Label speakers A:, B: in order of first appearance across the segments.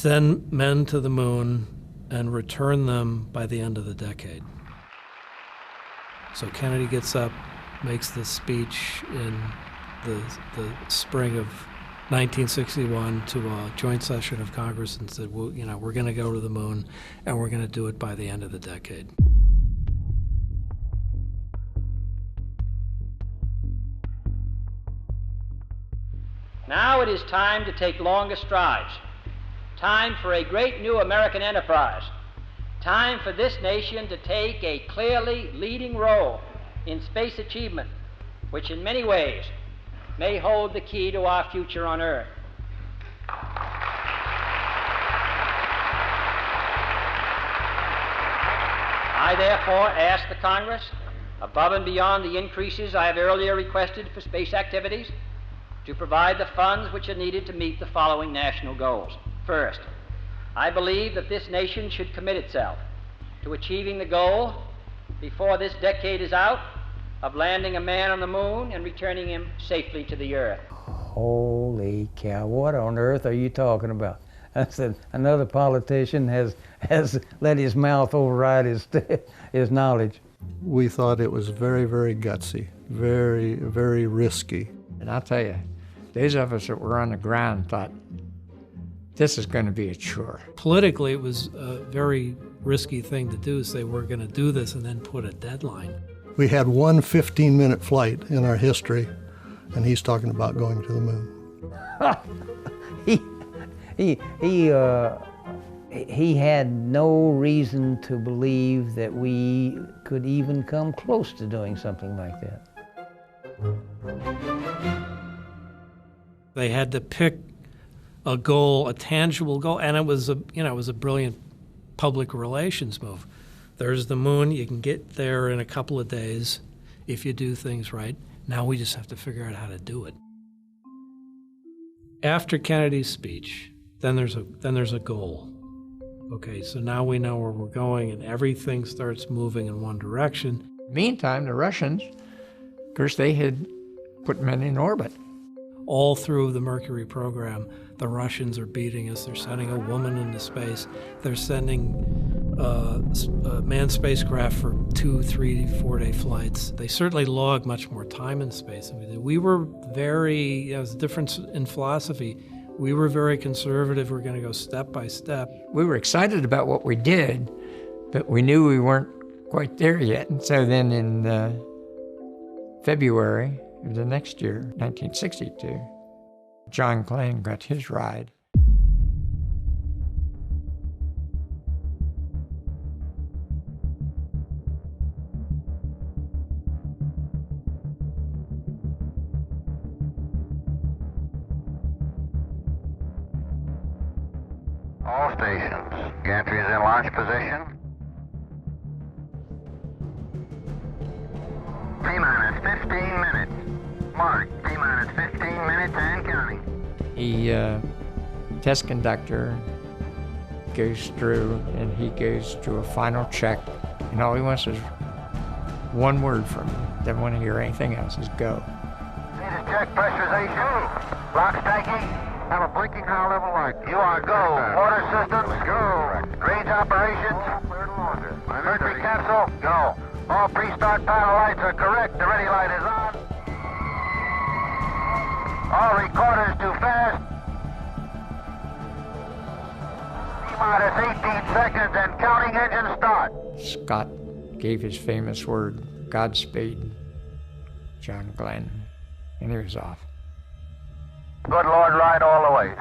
A: send men to the moon and return them by the end of the decade. So Kennedy gets up, makes this speech in the spring of 1961 to a joint session of Congress and said, well, we're going to go to the moon and we're going to do it by the end of the decade.
B: Now it is time to take longer strides. Time for a great new American enterprise. Time for this nation to take a clearly leading role in space achievement, which in many ways may hold the key to our future on Earth. I therefore ask the Congress, above and beyond the increases I have earlier requested for space activities, to provide the funds which are needed to meet the following national goals. First, I believe that this nation should commit itself to achieving the goal, before this decade is out, of landing a man on the moon and returning him safely to the Earth.
C: Holy cow, what on earth are you talking about? I said, another politician has let his mouth override his knowledge.
D: We thought it was very, very gutsy, very, very risky.
E: And I'll tell you, those of us that were on the ground thought, this is going to be a chore.
A: Politically, it was a very risky thing to do, say we're going to do this and then put a deadline.
D: We had one 15-minute flight in our history, and he's talking about going to the moon.
C: He had no reason to believe that we could even come close to doing something like that.
A: They had to pick a goal, a tangible goal, and it was a brilliant public relations move. There's the moon. You can get there in a couple of days if you do things right. Now we just have to figure out how to do it. After Kennedy's speech, then there's a goal. Okay, so now we know where we're going, and everything starts moving in one direction.
E: Meantime, the Russians, of course, they had put men in orbit.
A: All through the Mercury program, the Russians are beating us. They're sending a woman into space. They're sending manned spacecraft for 2, 3, 4-day flights. They certainly log much more time in space than we did. We were very, there's a difference in philosophy. We were very conservative. We're going to go step by step.
E: We were excited about what we did, but we knew we weren't quite there yet. And so then in February of the next year, 1962, John Glenn got his ride.
F: All stations. Gantry is in launch position. T-minus 15 minutes. Mark, T-minus 15 minutes and counting.
E: Test conductor goes through and he goes to a final check, and all he wants is one word from you. Doesn't want to hear anything else, is go.
F: Need to check pressurization. Lock tanking. Have a blinking high level light. You are go. Water systems, go. Range operations. Mercury capsule, go. All pre-start panel lights are correct. The ready light is on. All recorders too fast. T-minus 18 seconds and counting. Engine start.
E: Scott gave his famous word, Godspeed, John Glenn, and he was off.
F: Good Lord, ride all the way.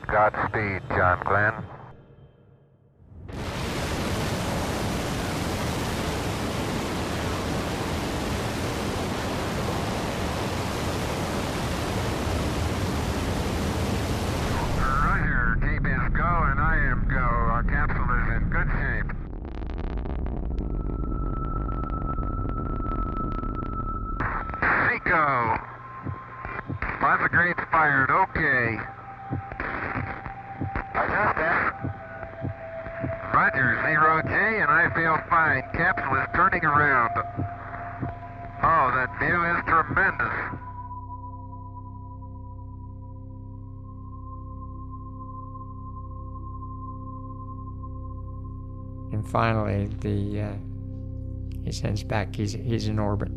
F: Godspeed, John Glenn. Roger, keep is go and I am go. Our capsule is in good shape. Seco. Lots of grades fired, okay. Adjust that. Roger, 0J, and I feel fine. Capsule is turning around. Oh, that view is tremendous.
E: And finally, he sends back, he's in orbit.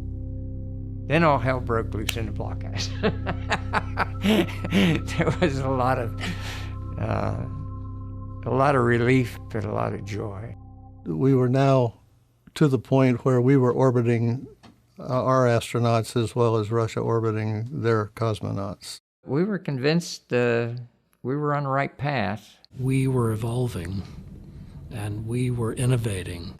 E: Then all hell broke loose in the block ice. There was a lot of relief, but a lot of joy.
D: We were now to the point where we were orbiting our astronauts as well as Russia orbiting their cosmonauts.
E: We were convinced we were on the right path.
A: We were evolving, and we were innovating.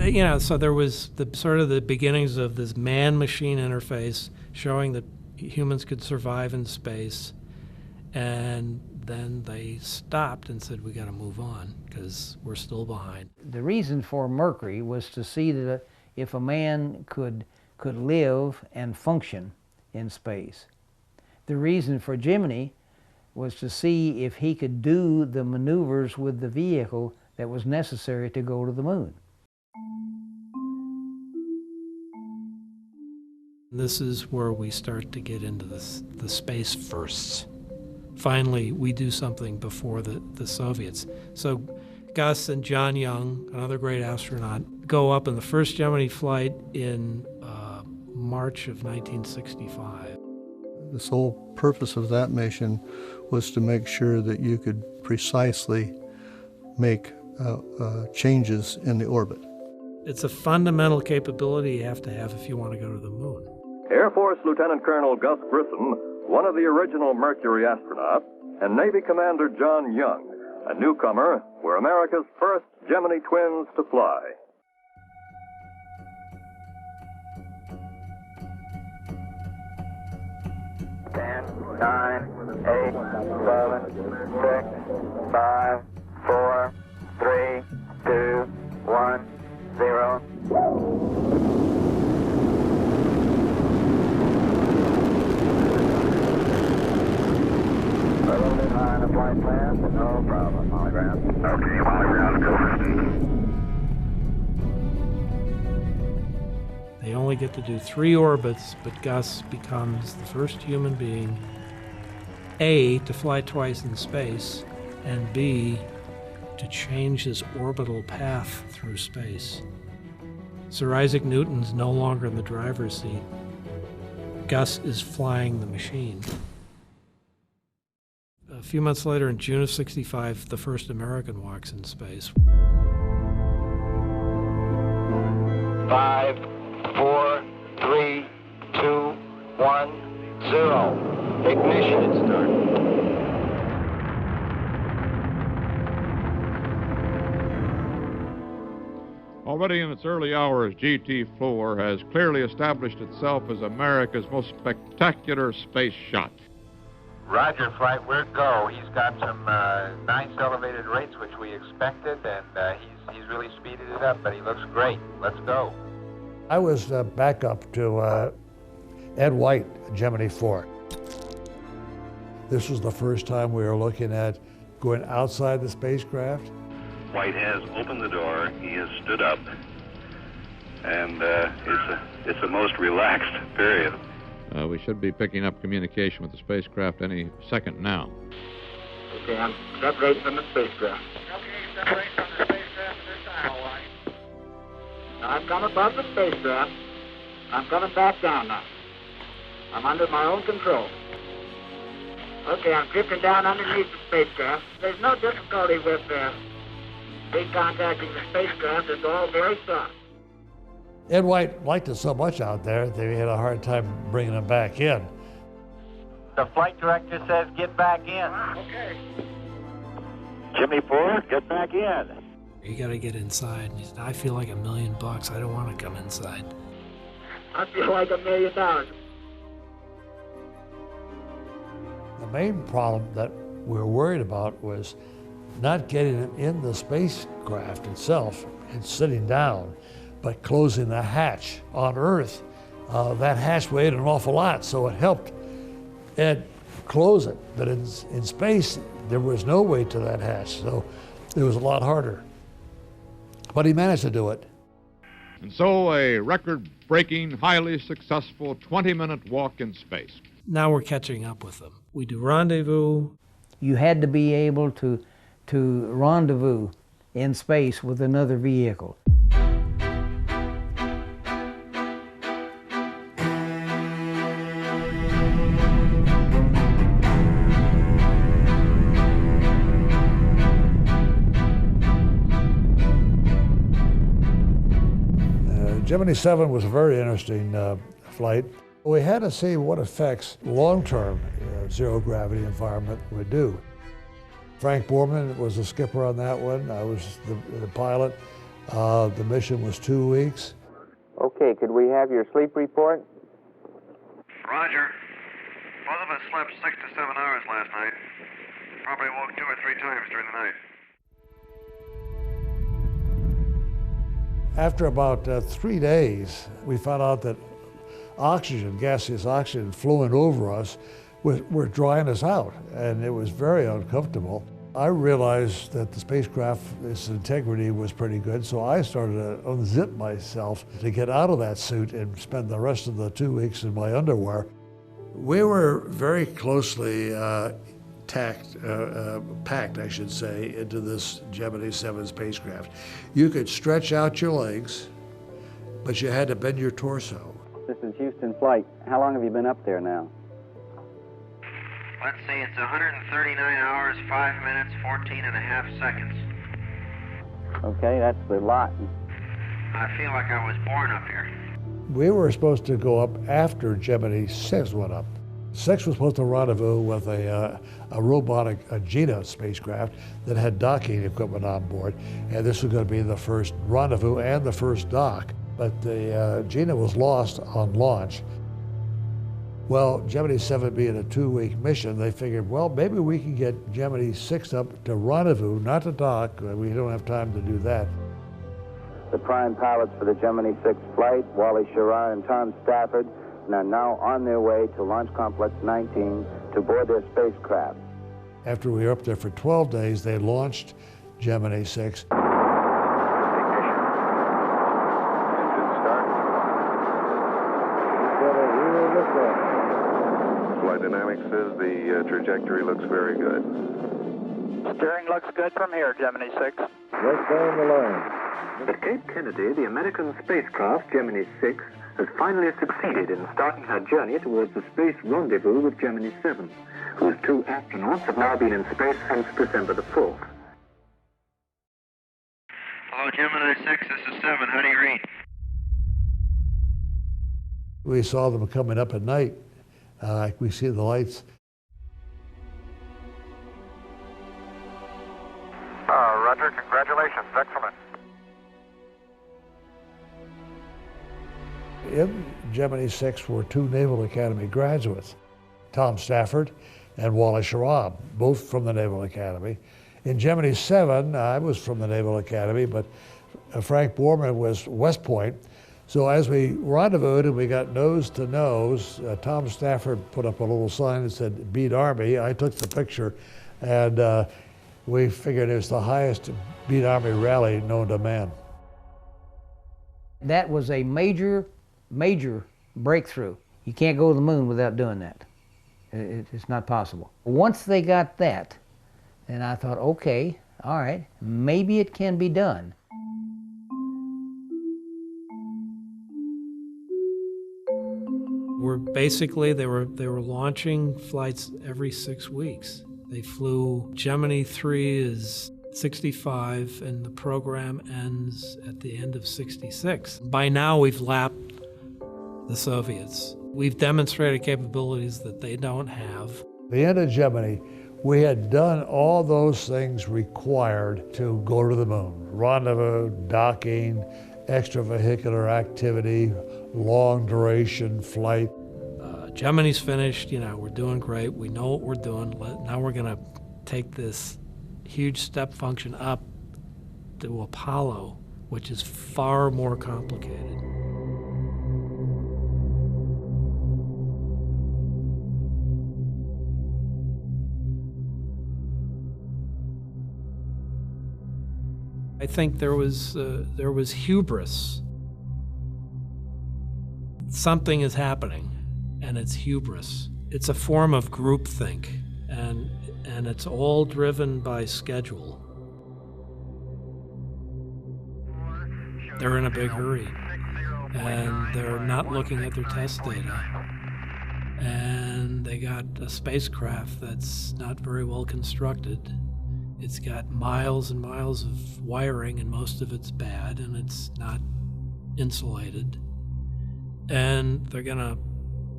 A: You know, so there was the beginnings of this man-machine interface showing that humans could survive in space, and then they stopped and said, we got to move on because we're still behind.
C: The reason for Mercury was to see that if a man could live and function in space. The reason for Gemini was to see if he could do the maneuvers with the vehicle that was necessary to go to the moon.
A: This is where we start to get into the space firsts. Finally, we do something before the Soviets. So Gus and John Young, another great astronaut, go up in the first Gemini flight in March of 1965.
D: The sole purpose of that mission was to make sure that you could precisely make changes in the orbit.
A: It's a fundamental capability you have to have if you want to go to the moon.
G: Air Force Lieutenant Colonel Gus Grissom, one of the original Mercury astronauts, and Navy Commander John Young, a newcomer, were America's first Gemini twins to fly.
F: Ten, 9, 8, 7, 6, 5, 4, 3, 2, 1, 0. A little bit high on the flight plan, but no problem. Hologram. Okay, hologram, go.
A: They only get to do 3 orbits, but Gus becomes the first human being, A, to fly twice in space, and B, to change his orbital path through space. Sir Isaac Newton's no longer in the driver's seat. Gus is flying the machine. A few months later, in June of '65, the first American walks in space.
F: 5, 4, 3, 2, 1, 0. Ignition is started.
H: Already in its early hours, GT4 has clearly established itself as America's most spectacular space shot.
F: Roger, flight, we're go. He's got some nice elevated rates, which we expected, and he's really speeded it up, but he looks great. Let's go.
I: I was backup to Ed White, Gemini 4. This was the first time we were looking at going outside the spacecraft.
J: White has opened the door, he has stood up, and it's a most relaxed period.
H: We should be picking up communication with the spacecraft any second now.
F: Okay, I'm separating from the spacecraft. Okay, separating from the spacecraft at this time, all right. Now I've come above the spacecraft. I'm coming back down now. I'm under my own control. Okay, I'm drifting down underneath the spacecraft. There's no difficulty with recontacting the spacecraft. It's all very soft.
I: Ed White liked it so much out there, they had a hard time bringing him back in.
F: The flight director says get back in. Okay. Jimmy 4, get back in.
A: You got to get inside. And he said, I feel like $1 million. I don't want to come inside.
F: I feel like $1 million.
I: The main problem that we were worried about was not getting him in the spacecraft itself and sitting down, but closing the hatch on Earth, that hatch weighed an awful lot, so it helped Ed close it. But in space, there was no weight to that hatch, so it was a lot harder. But he managed to do it.
H: And so a record-breaking, highly successful 20-minute walk in space.
A: Now we're catching up with them. We do rendezvous.
C: You had to be able to rendezvous in space with another vehicle.
I: Gemini 7 was a very interesting flight. We had to see what effects long-term zero-gravity environment would do. Frank Borman was the skipper on that one. I was the pilot. The mission was 2 weeks.
K: Okay, could we have your sleep report?
J: Roger. Both of us slept 6 to 7 hours last night. Probably woke 2 or 3 times during the night.
I: After about 3 days, we found out that oxygen, gaseous oxygen flowing over us, were drying us out, and it was very uncomfortable. I realized that the spacecraft, its integrity was pretty good, so I started to unzip myself to get out of that suit and spend the rest of the 2 weeks in my underwear. We were very closely packed, I should say, into this Gemini 7 spacecraft. You could stretch out your legs, but you had to bend your torso.
K: This is Houston Flight. How long have you been up there now?
J: Let's see, it's 139 hours, 5 minutes, 14 and a half seconds.
K: Okay, that's a lot.
J: I feel like I was born up here.
I: We were supposed to go up after Gemini 6 went up. 6 was supposed to rendezvous with a robotic Gina spacecraft that had docking equipment on board, and this was going to be the first rendezvous and the first dock. But the Gina was lost on launch. Well, Gemini 7 being a 2-week mission, they figured, well, maybe we can get Gemini 6 up to rendezvous, not to dock. We don't have time to do that.
K: The prime pilots for the Gemini 6 flight, Wally Schirra and Tom Stafford, are now on their way to Launch Complex 19 to board their spacecraft.
I: After we were up there for 12 days, they launched Gemini 6.
J: Flight Dynamics says the trajectory looks very good.
L: Steering looks good from here, Gemini 6.
K: Let's go on the line.
M: At Cape Kennedy, the American spacecraft Gemini 6 has finally succeeded in starting her journey towards the space rendezvous with Gemini 7, whose 2 astronauts have now been in space since December the 4th.
J: Hello, Gemini 6, this is 7. How do you read?
I: We saw them coming up at night. We see the lights.
F: Roger, congratulations, excellent.
I: In Gemini 6 were 2 Naval Academy graduates, Tom Stafford and Wally Schirra, both from the Naval Academy. In Gemini 7, I was from the Naval Academy, but Frank Borman was West Point. So as we rendezvoused and we got nose to nose, Tom Stafford put up a little sign that said, "Beat Army." I took the picture, and we figured it was the highest Beat Army rally known to man.
C: That was a major breakthrough. You can't go to the moon without doing that. It's not possible. Once they got that, then I thought, okay, all right, maybe it can be done.
A: They were launching flights every 6 weeks. They flew Gemini 3 is 65, and the program ends at the end of 66. By now, we've lapped the Soviets. We've demonstrated capabilities that they don't have.
I: The end of Gemini, we had done all those things required to go to the moon. Rendezvous, docking, extravehicular activity, long duration flight.
A: Gemini's finished, we're doing great. We know what we're doing. Now we're gonna take this huge step function up to Apollo, which is far more complicated. I think there was hubris. Something is happening, and it's hubris. It's a form of groupthink, and it's all driven by schedule. They're in a big hurry, and they're not looking at their test data. And they got a spacecraft that's not very well constructed. It's got miles and miles of wiring, and most of it's bad, and it's not insulated. And they're gonna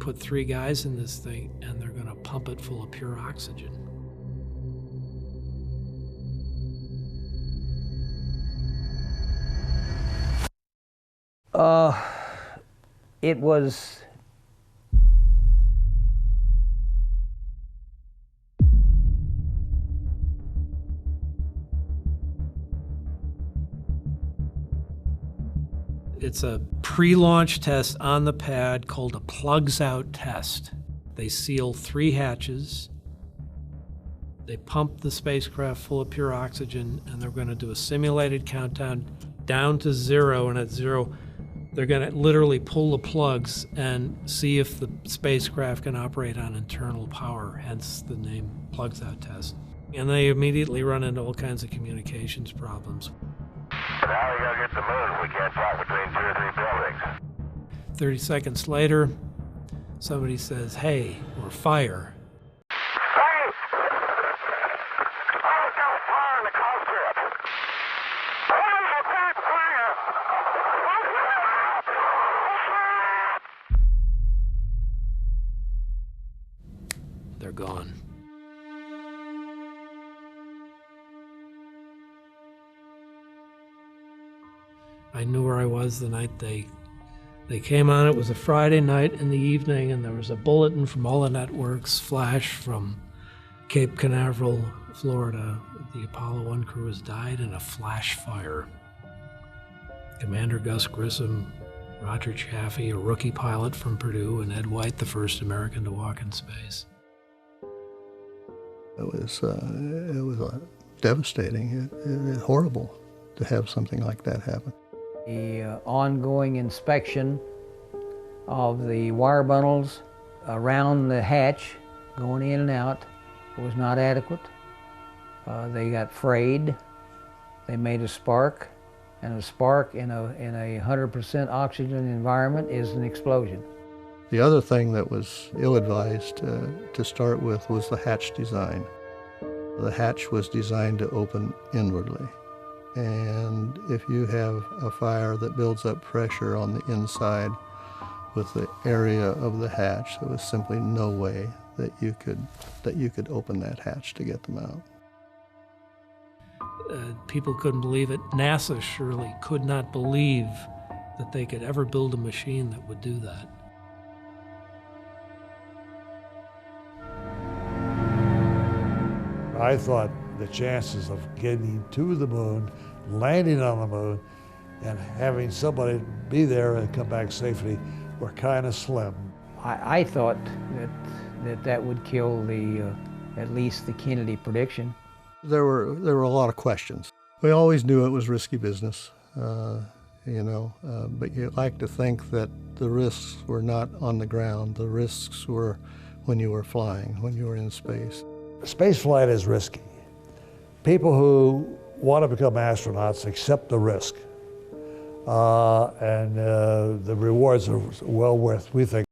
A: put 3 guys in this thing, and they're gonna pump it full of pure oxygen.
C: It was
A: It's a pre-launch test on the pad called a plugs-out test. They seal 3 hatches. They pump the spacecraft full of pure oxygen, and they're going to do a simulated countdown down to 0, and at 0, they're going to literally pull the plugs and see if the spacecraft can operate on internal power, hence the name plugs-out test. And they immediately run into all kinds of communications problems.
F: But how are we going to get the moon? We can't talk between 2 or 3 buildings.
A: 30 seconds later, somebody says, "Hey," or "Fire."
F: Hey! Oh, got a fire in the cockpit. Oh, a big fire!
A: They're gone. I knew where I was the night they came on. It was a Friday night in the evening, and there was a bulletin from all the networks, flash from Cape Canaveral, Florida. The Apollo 1 crew has died in a flash fire. Commander Gus Grissom, Roger Chaffee, a rookie pilot from Purdue, and Ed White, the first American to walk in space.
D: It was devastating, horrible to have something like that happen.
C: The ongoing inspection of the wire bundles around the hatch, going in and out, was not adequate. They got frayed. They made a spark, and a spark in a 100% oxygen environment is an explosion.
D: The other thing that was ill-advised to start with was the hatch design. The hatch was designed to open inwardly. And if you have a fire that builds up pressure on the inside with the area of the hatch, there was simply no way that you could open that hatch to get them out.
A: People couldn't believe it. NASA surely could not believe that they could ever build a machine that would do that.
I: I thought the chances of getting to the moon, landing on the moon, and having somebody be there and come back safely were kind of slim.
C: I thought that would kill at least the Kennedy prediction.
D: There were a lot of questions. We always knew it was risky business, but you like to think that the risks were not on the ground. The risks were when you were flying, when you were in space.
I: Space flight is risky. People who want to become astronauts accept the risk. And the rewards are well worth, we think,